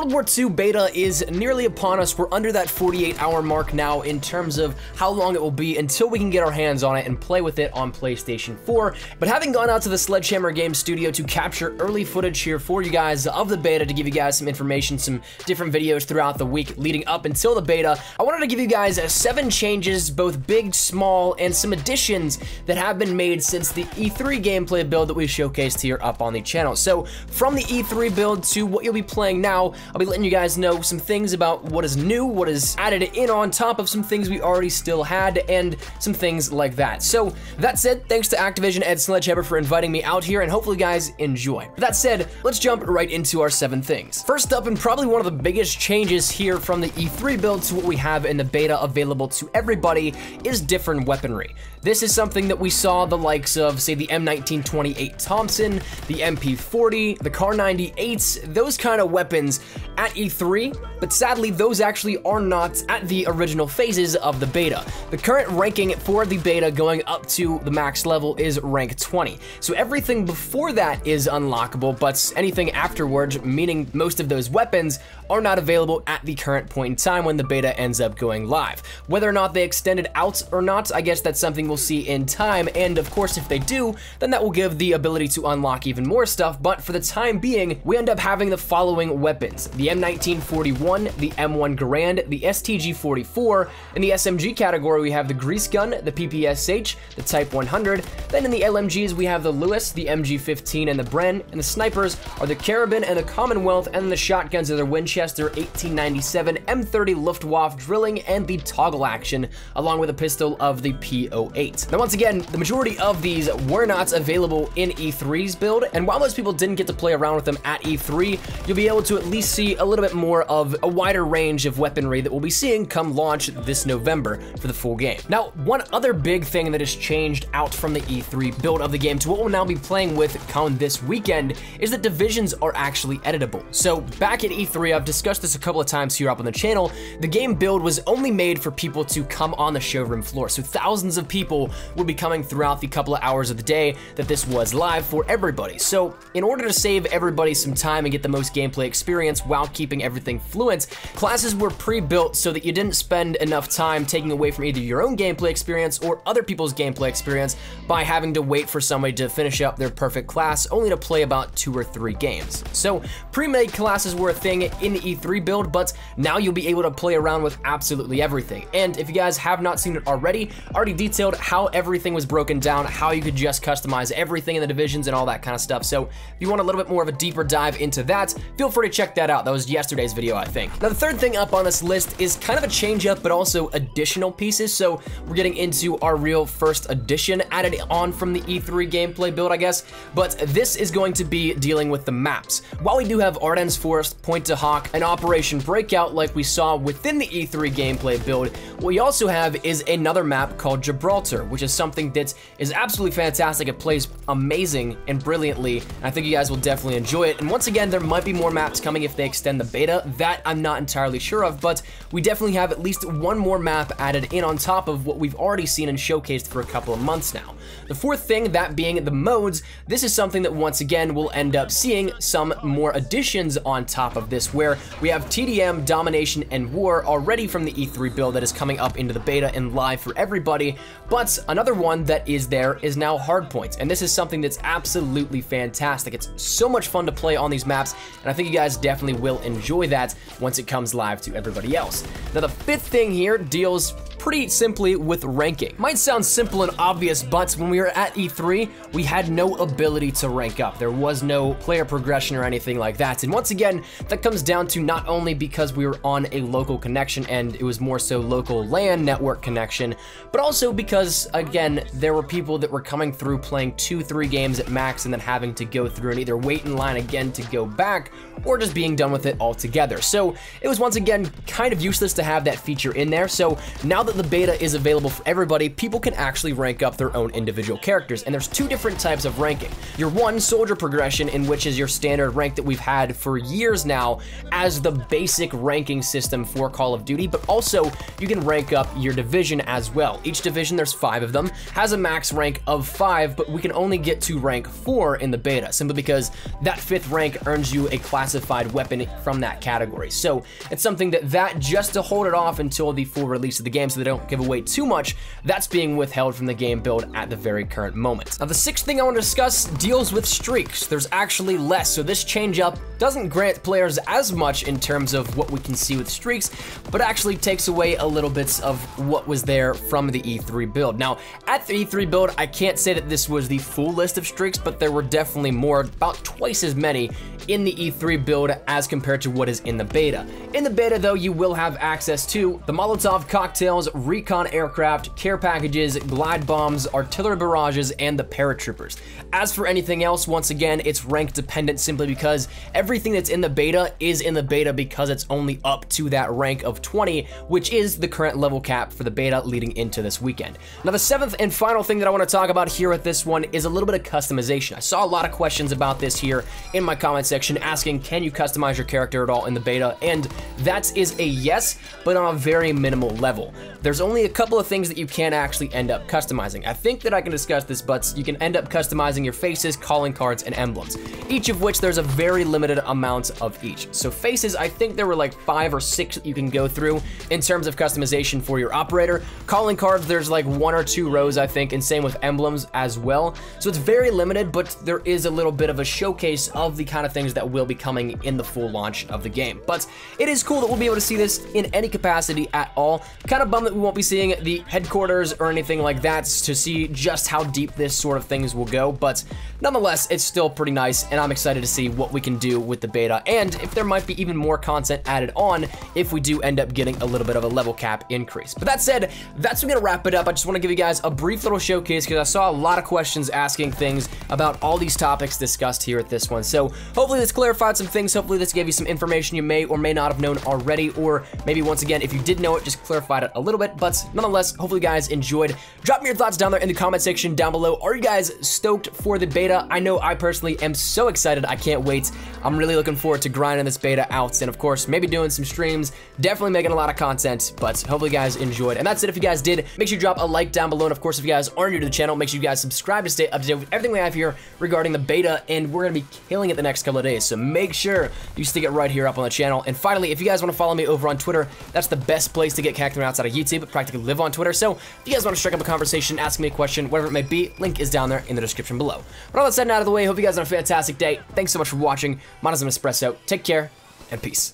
World War II beta is nearly upon us. We're under that 48-hour mark now in terms of how long it will be until we can get our hands on it and play with it on PlayStation 4. But having gone out to the Sledgehammer Games studio to capture early footage here for you guys of the beta, to give you guys some information, some different videos throughout the week leading up until the beta, I wanted to give you guys 7 changes, both big, small, and some additions that have been made since the E3 gameplay build that we showcased here up on the channel. So from the E3 build to what you'll be playing now, I'll be letting you guys know some things about what is new, what is added in on top of some things we already still had, and some things like that. So that said, thanks to Activision and Sledgehammer for inviting me out here, and hopefully you guys enjoy. That said, let's jump right into our 7 things. First up, and probably one of the biggest changes here from the E3 build to what we have in the beta available to everybody, is different weaponry. This is something that we saw the likes of, say, the M1928 Thompson, the MP40, the Kar98s, those kind of weapons at E3, but sadly those actually are not at the original phases of the beta. The current ranking for the beta going up to the max level is rank 20. So everything before that is unlockable, but anything afterwards, meaning most of those weapons, are not available at the current point in time when the beta ends up going live. Whether or not they extend it out or not, I guess that's something we'll see in time, and of course if they do, then that will give the ability to unlock even more stuff, but for the time being, we end up having the following weapons: the M1941, the M1 Garand, the STG-44. In the SMG category, we have the Grease Gun, the PPSH, the Type 100. Then in the LMGs, we have the Lewis, the MG15, and the Bren, and the snipers are the Carabin and the Commonwealth, and the shotguns are the Winchester 1897, M30 Luftwaffe drilling, and the toggle action, along with a pistol of the P08. Now once again, the majority of these were not available in E3's build, and while most people didn't get to play around with them at E3, you'll be able to at least see a little bit more of a wider range of weaponry that we'll be seeing come launch this November for the full game. Now, one other big thing that has changed out from the E3 build of the game to what we'll now be playing with come this weekend is that divisions are actually editable. So back at E3, I've discussed this a couple of times here up on the channel, the game build was only made for people to come on the showroom floor. So thousands of people would be coming throughout the couple of hours of the day that this was live for everybody. So in order to save everybody some time and get the most gameplay experience while keeping everything fluent, classes were pre-built so that you didn't spend enough time taking away from either your own gameplay experience or other people's gameplay experience by having to wait for somebody to finish up their perfect class only to play about 2 or 3 games. So pre-made classes were a thing in the E3 build, but now you'll be able to play around with absolutely everything. And if you guys have not seen it already, I already detailed how everything was broken down, how you could just customize everything in the divisions and all that kind of stuff. So if you want a little bit more of a deeper dive into that, feel free to check that out. That was yesterday's video, I think. Now the third thing up on this list is kind of a change up, but also additional pieces. So we're getting into our real first addition added on from the E3 gameplay build, I guess. But this is going to be dealing with the maps. While we do have Ardennes Forest, Point to Hawk, and Operation Breakout like we saw within the E3 gameplay build, what we also have is another map called Gibraltar, which is something that is absolutely fantastic. It plays amazing and brilliantly, and I think you guys will definitely enjoy it. And once again, there might be more maps coming if they extend the beta. That I'm not entirely sure of, but we definitely have at least one more map added in on top of what we've already seen and showcased for a couple of months now. The fourth thing, that being the modes, this is something that once again we'll end up seeing some more additions on top of this, where we have TDM, Domination, and War already from the E3 build that is coming up into the beta and live for everybody, but another one that is there is now Hardpoint, and this is something that's absolutely fantastic. It's so much fun to play on these maps, and I think you guys definitely will enjoy that once it comes live to everybody else. Now the fifth thing here deals pretty simply with ranking. Might sound simple and obvious, but when we were at E3, we had no ability to rank up. There was no player progression or anything like that. And once again, that comes down to not only because we were on a local connection and it was more so local LAN network connection, but also because, again, there were people that were coming through playing 2-3 games at max and then having to go through and either wait in line again to go back or just being done with it altogether. So it was once again kind of useless to have that feature in there. So now that that the beta is available for everybody, people can actually rank up their own individual characters, and there's two different types of ranking. Your one, soldier progression, in which is your standard rank that we've had for years now as the basic ranking system for Call of Duty, but also you can rank up your division as well. Each division, there's 5 of them, has a max rank of 5, but we can only get to rank 4 in the beta, simply because that 5th rank earns you a classified weapon from that category. So it's something that just to hold it off until the full release of the game so they don't give away too much, that's being withheld from the game build at the very current moment. Now the 6th thing I want to discuss deals with streaks. There's actually less, so this change up doesn't grant players as much in terms of what we can see with streaks, but actually takes away a little bit of what was there from the E3 build. Now at the E3 build, I can't say that this was the full list of streaks, but there were definitely more, about twice as many in the E3 build as compared to what is in the beta. In the beta though, you will have access to the Molotov cocktails, recon aircraft, care packages, glide bombs, artillery barrages, and the paratroopers. As for anything else, once again, it's rank dependent simply because everything that's in the beta is in the beta because it's only up to that rank of 20, which is the current level cap for the beta leading into this weekend. Now the 7th and final thing that I want to talk about here with this one is a little bit of customization. I saw a lot of questions about this here in my comment section asking, can you customize your character at all in the beta? And that is a yes, but on a very minimal level. There's only a couple of things that you can actually end up customizing. I think that I can discuss this, but you can end up customizing your faces, calling cards, and emblems, each of which there's a very limited amount of each. So faces, I think there were like 5 or 6 that you can go through in terms of customization for your operator. Calling cards, there's like 1 or 2 rows, I think, and same with emblems as well. So it's very limited, but there is a little bit of a showcase of the kind of things that will be coming in the full launch of the game. But it is cool that we'll be able to see this in any capacity at all. Kind of bummed that we won't be seeing the headquarters or anything like that to see just how deep this sort of things will go, but nonetheless, it's still pretty nice, and I'm excited to see what we can do with the beta, and if there might be even more content added on if we do end up getting a little bit of a level cap increase. But that said, that's gonna wrap it up. I just want to give you guys a brief little showcase because I saw a lot of questions asking things about all these topics discussed here at this one. So hopefully this clarified some things. Hopefully this gave you some information you may or may not have known already, or maybe once again, if you did know it, just clarified it a little bit. But nonetheless, hopefully you guys enjoyed. Drop me your thoughts down there in the comment section down below. Are you guys stoked for the beta? I know I personally am so excited. I can't wait. I'm really looking forward to grinding this beta out, and of course, maybe doing some streams, definitely making a lot of content, but hopefully you guys enjoyed. And that's it. If you guys did, make sure you drop a like down below, and of course, if you guys are new to the channel, make sure you guys subscribe to stay up to date with everything we have here regarding the beta, and we're gonna be killing it the next couple of days, so make sure you stick it right here up on the channel. And finally, if you guys want to follow me over on Twitter, that's the best place to get connected outside of YouTube, but practically live on Twitter. So if you guys want to strike up a conversation, ask me a question, whatever it may be, link is down there in the description below. But all that said and out of the way, hope you guys have a fantastic day. Thanks so much for watching. My name is Espresso. Take care, and peace.